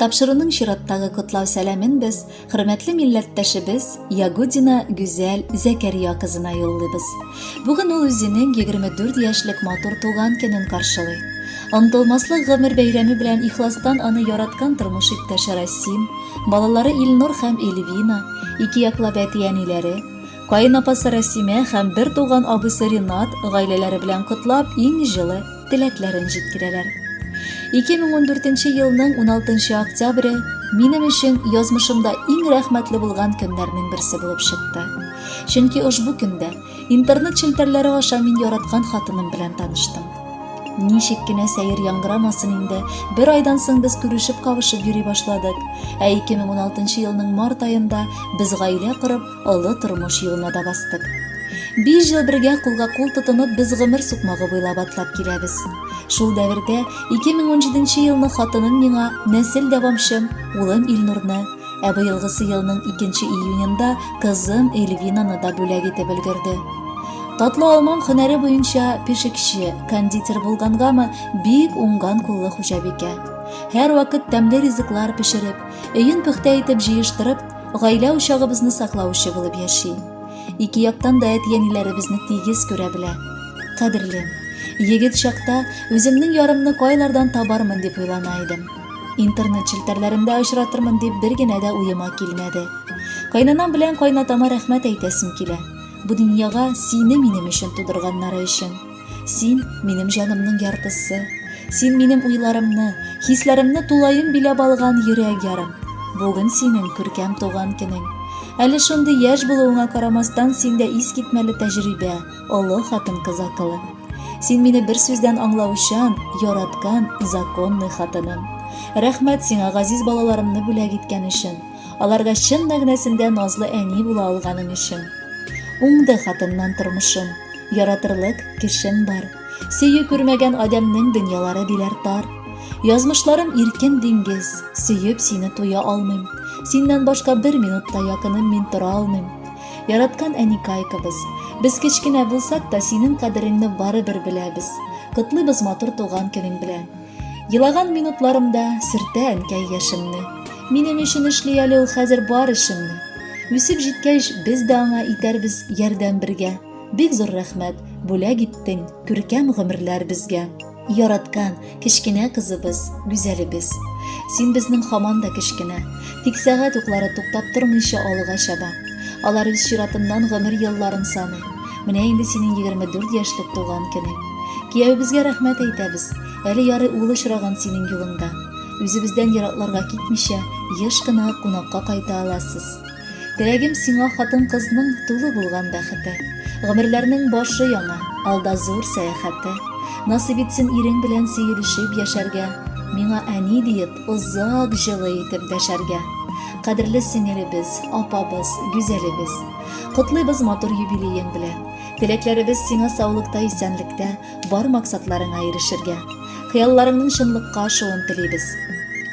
Тапшыруның чираттагы котлау сәламен без хөрмәтле милләттәшебез Ягудина Гүзәл Зәкәрия кызына юллыйбыз. Бүген ул үзенең 24 яшьлек матур туган көнен каршылый. Онытылмаслык гомер бәйрәме белән ихластан аны яраткан тормыш иптәше Расим, балалары Илнур һәм Эльвина, ике яклап әтиәниләре, каенапасы Расимә һәм бер туган абысы Ринат гаиләләре белән котлап иң җылы теләкләрен җиткерәләр. 2014 елның 16 октябре минем өчен язмышымда иң рәхмәтле булган көннәрнең берсе булып чыкты. Чөнки ошбу көндә интернет челтәрләре аша мин яраткан хатыным белән таныштым. Ничек кенә сәер яңгырамасын инде, бер айдан соң без күрешеп кавышып йөри башладык. 2016 елның март айында без гаилә корып, олы тормыш юлына да бастык. 5 ел бергә кулга-кул тотынып, без гомер сукмагы буйлап атлап киләбез. Шул дәвердә 2017 елны хатыным миңа нәсел дәвамчым улым Илнурны, ә быелгысы елның 2 июнендә кызым Эльвинаны да бүләк итеп өлгерде. Татлы алмам һөнәре буенча пешекче, кондитер булгангамы бик уңган куллы хуҗабикә. Һәр вакыт тәмле ризыклар пешереп, өен пөхтә итеп җыештырып, гаилә учагыбызны саклаучы булып яши. Ике яктан да әтиәниләребезне тигез күрә белә. Кадерлем, егет чакта үземнең ярымны кайлардан табармын дип уйлана идем. Интернет челтәрләрендә очратырмын дип бер генә дә уема килмәде. Кайнанам белән кайнатама рәхмәт әйтәсем килә. Бу дөньяга сине минем өчен тудырганнары өчен. Син минем җанымның яртысы. Син минем уйларымны, хисләремне тулайым биләп алган йөрәк ярым. Бүген синең күркәм туган көнең. Әле шундый яшь булуыңа карамастан синдә искитмәле тәҗрибә, олы хатын-кыз акылы. Син мине бер сүздән аңлаучан, яраткан, законный хатыным. Рәхмәт сиңа газиз балаларымны бүләк иткән өчен. Аларга чын мәгънәсендә назлы әни була алганың өчен. Уңды хатыннан тормышым, яратырлык кешем бар. Сөйе күрмәгән адәмнең дөньялары диләр тар. Язмышларым иркен диңгез, сөйеп сине туя алмыйм. Синнән башка бер минутта якыным мин тора алмыйм. Яраткан әникайкыбыз, без кечкенә булсак та синең кадереңне барыбер беләбез. Котлыйбыз матур туган көнең белән. Елаган минутларымда сөртә әнкәй яшемне. Минем өчен эшли әле ул хәзер бар эшемне. Үсеп җиткәч, без дә аңа итәрбез ярдәм бергә. Бик зур рәхмәт, бүләк иттең күркәм гомерләр безгә. Яраткан кечкенә кызыбыз, гүзәлебез. Син безнең һаман да кечкенә, тик сәгать уклары туктап тормыйча алыга чаба. Алар үз чиратыннан гомер елларын саный. Менә инде синең 24 яшьлек туган көнең. Кияүбезгә рәхмәт әйтәбез. Әле ярый ул очраган синең юлыңда. Үзебездән еракларга китмичә, еш кына кунакка кайта аласыз. Теләгем сиңа хатын-кызның тулы булган бәхете. Гомерләрнең башы яңа, алда зур сәяхәте. Насыйп итсен ирең белән сөйлешеп яшәргә, миңа әни диеп озак җылы итеп дәшәргә. Кадерле сеңелебез, апабыз, гүзәлебез. Котлыйбыз матур юбилеең белән. Теләкләребез сиңа саулыкта, исәнлектә, бар максатларыңа ирешергә. Хыялларыңның чынлыкка ашуын телибез.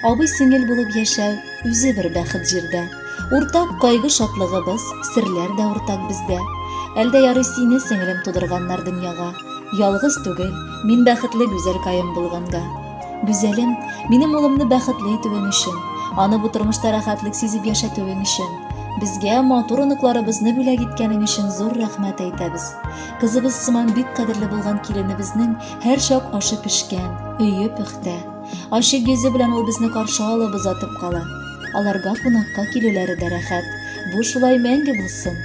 Абый сеңел булып яшәү үзе бер бәхет җирдә. Уртак кайгы шатлыгыбыз, серләр дә уртак бездә. Әлдә ярый сине сеңелем тудырганнар дөньяга. Ялгыз түгел, мин бәхетле гүзәл каем булганга. Гүзәлем, минем улымны бәхетле итүең өчен, аны бу тормышта рәхәтлек сизеп яшәтүең өчен, безгә матур оныкларыбызны бүләк иткәнең өчен зур рәхмәт әйтәбез. Кызыбыз сыман бик кадерле булган киленебезнең һәр чак ашы пешкән, өе пөхтә. Ачык йөзе белән ул безне каршы алып озатып кала. Аларга кунакка килүләре дә рәхәт. Бу шулай мәңге булсын.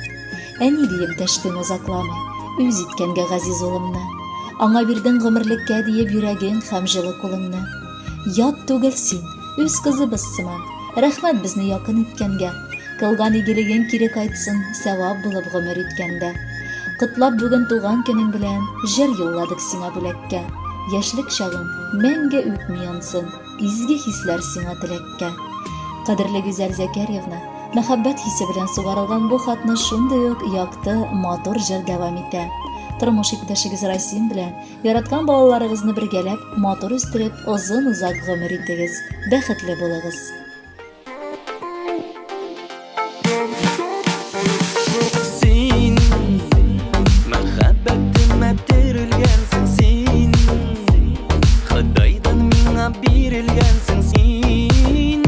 Әни диеп дәштең озакламый, үз иткәнгә газиз улымны. Аңа бирдең гомерлеккә диеп йөрәгең һәм җылы кулыңны. Ят түгел син, үз кызыбыз сыман. Рәхмәт безне якын иткәнгә. Кылган игелегең кире кайтсын, савап булып гомер иткәндә. Котлап бүген туган көнең белән җыр юлладык сиңа бүләккә. Яшьлек чагың мәңге үтми янсын, изге хисләр сиңа теләккә. Кадерле Гүзәл Зәкәрьевна, мәхәббәт хисе белән сугарылган бу хатны шундый ук якты, матур җыр дәвам итә. Тормыш иптәшегез Расим белән яраткан балаларыгызны бергәләп, матур үстереп, озын-узак гомер итегез. Бәхетле булыгыз. Син мәхәббәтемә терелгәнсең син, Ходайдан миңа бирелгәнсең син.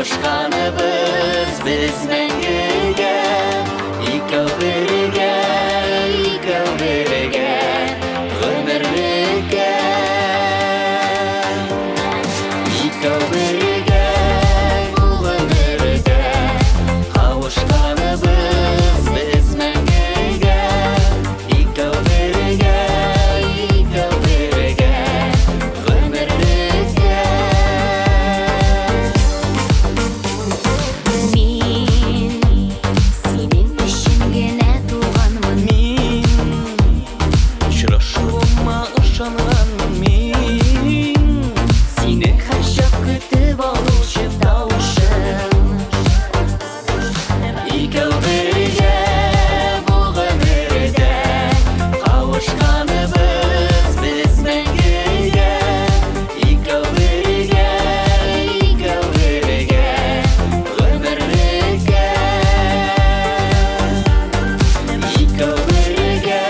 кавышканыбыз без мәңгегә. Икәү бергә, гомерлеккә. Икәү бергә, бу гомердә, кавышканыбыз без мәңгегә. Икәү бергә, гомерлеккә. Мин синең өчен генә туганмын. Мин очрашуыма ышанганмын. Мин Сине һәрчак көтеп алучы тавышым. икәү бергә, бу гомердә, кавышканыбыз без мәңгегә. Икәү бергә, гомерлеккә. Икәү бергә,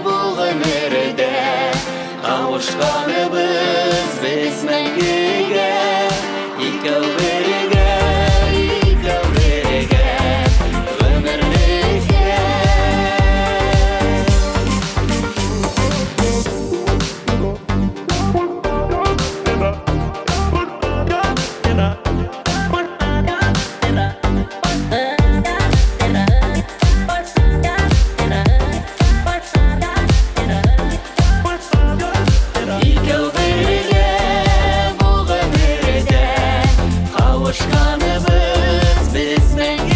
бу гомердә, кавышканыбыз без мәңгегә. Икәү бергә, гомерлеккә. Икәү бергә, бу гомердә, кавышканыбыз без мәңгегә.